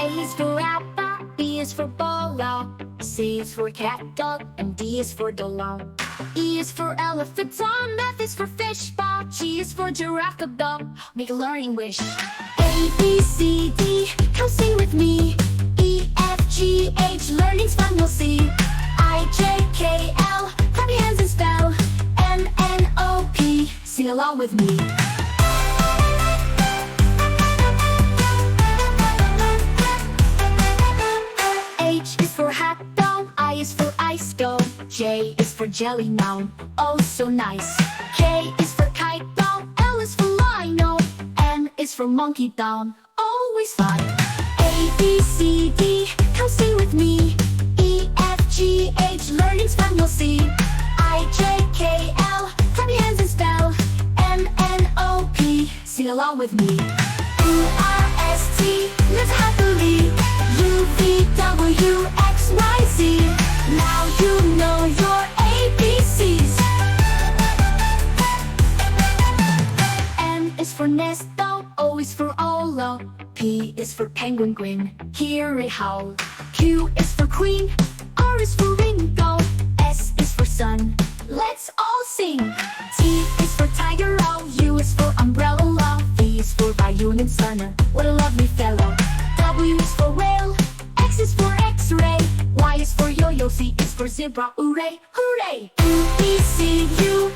A is for apple, B is for ball, C is for cat, dog, and D is for dog. E is for elephant, F is for fish, G is for giraffe, dog. Make a learning wish. A, B, C, D, come sing with me. E, F, G, H, learning's fun, you'll see. I, J, K, L, clap your hands and spell. M, N, O, P, sing along with me. H is for hat, doll, I is for ice, go. J is for jelly, noun, oh so nice. K is for kite, doll, L is for lino. N is for monkey, down, always fun. A, B, C, D, come sing with me. E, F, G, H, learning's fun, you'll see. I, J, K, L, clap your hands and spell. M, N, O, P, sing along with me. U, R, S, T, live happily. U, V, W, X, Y, Z. Now you know your ABCs. N is for nest, O is for Olo. P is for penguin, grin, hear it howl. Q is for queen, R is for Ringo. S is for sun, let's all sing. T is for tiger, O, U is for umbrella. V is for Bayou and Sunner, what a lovely fellow. W is for whale, X is for X-ray. Y is for yo-yo, Z is for zebra, hooray, hooray. U, B, C, U,